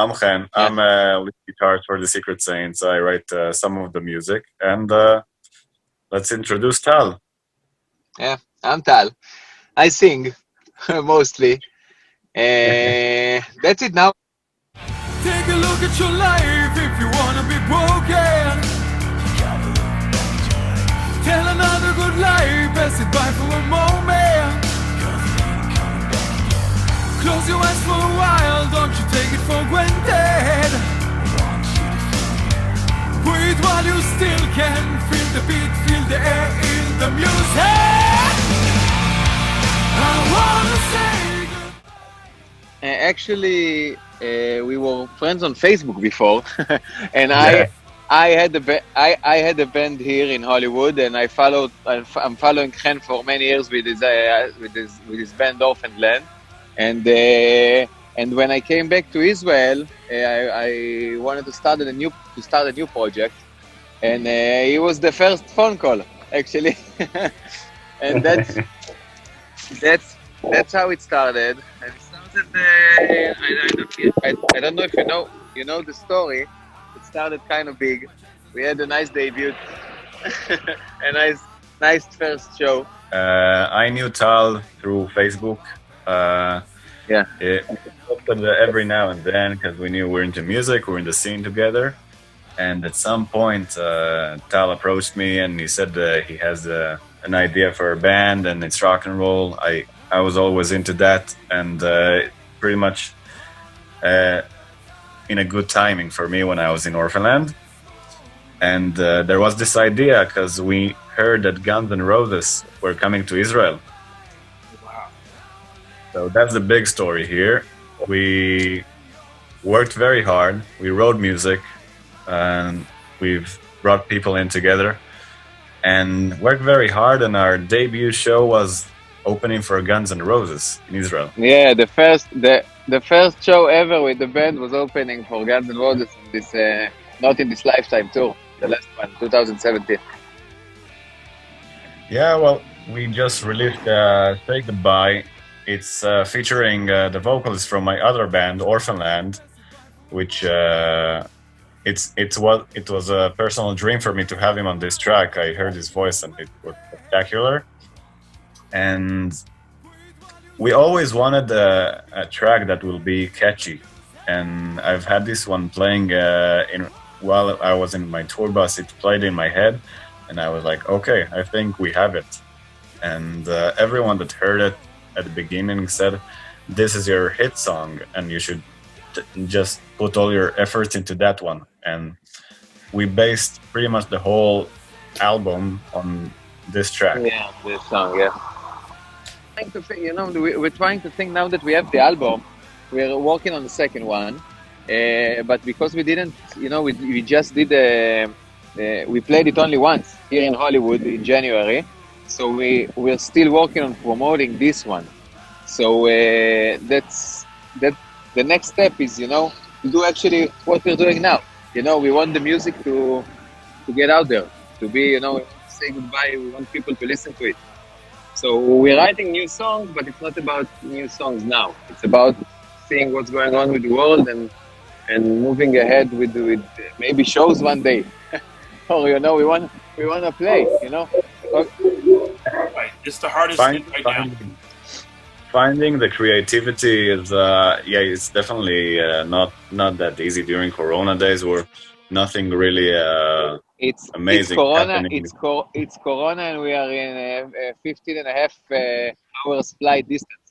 I'm Chen. Yeah, I'm lead guitarist for the Secret Saints. I write some of the music, and let's introduce Tal. yeah. I'm Tal. I sing mostly. That's it now. Take a look at your life if you wanna be broken. Tell another good lie, pass it by for a moment. Close your eyes for a while, don't you take it for granted. Breathe while you still can, feel the beat, feel the air in the music. I wanna say Actually, we were friends on Facebook before, and Yeah. I had a band here in Hollywood, and I'm following Chen for many years with his band Orphan Land, and when I came back to Israel, I wanted to start a new project, and he was the first phone call actually, and that's that's how it started. And it started. I don't know if you know the story. It started kind of big. We had a nice debut, a nice first show. I knew Tal through Facebook. Uh, Yeah, we talked every now and then because we knew we're into music, we're in the scene together. And at some point, Tal approached me and he said he has an idea for a band and it's rock and roll. I was always into that, and pretty much in a good timing for me when I was in Orphanland. And there was this idea because we heard that Guns N' Roses were coming to Israel. So that's the big story here. We worked very hard. We wrote music, and we've brought people in together and worked very hard. And our debut show was opening for Guns N' Roses in Israel. yeah. The first show ever with the band was opening for Guns N' Roses in this not in this lifetime tour. The last one, 2017. Yeah, well, we just released Say Goodbye. It's featuring the vocalist from my other band, Orphanland, which it was a personal dream for me to have him on this track. I heard his voice and it was spectacular. And we always wanted a track that will be catchy. And I've had this one playing while I was in my tour bus. It played in my head, and I was like, okay, I think we have it. And everyone that heard it at the beginning said, this is your hit song, and you should just put all your efforts into that one. And we based pretty much the whole album on this track. Yeah, this song. Yeah. Trying to think, we're trying to think now that we have the album. We're working on the second one, but because we didn't, we just did we played it only once here in Hollywood in January, so we're still working on promoting this one. So that's that. The next step is, to do actually what we're doing now. We want the music to get out there, to be, say goodbye. We want people to listen to it. So we're writing new songs, but it's not about new songs now. It's about seeing what's going on with the world and moving ahead with maybe shows one day. Or we want to play. Right. It's the hardest Find, thing right now. finding the creativity is it's definitely not that easy during Corona days where nothing really amazing Corona. happening. It's Corona, and we are in a 15 and a half hours flight distance.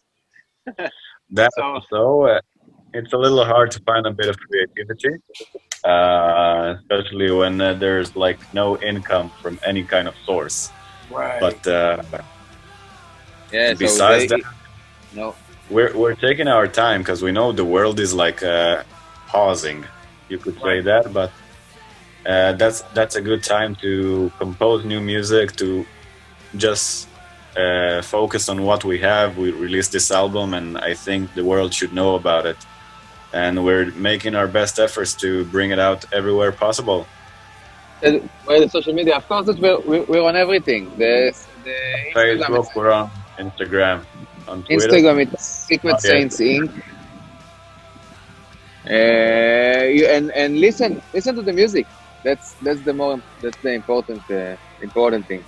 That So also it's a little hard to find a bit of creativity, especially when there's like no income from any kind of source. Right. But yeah. besides that, no. we're taking our time because we know the world is like pausing. You could say that, but that's a good time to compose new music, to just focus on what we have. We released this album, and I think the world should know about it. And we're making our best efforts to bring it out everywhere possible. Well, the social media, of course, that we're on everything. The Facebook, we're on Instagram, on Twitter. Instagram, it's Secret Yeah. Saints Inc. And listen to the music. That's the important thing.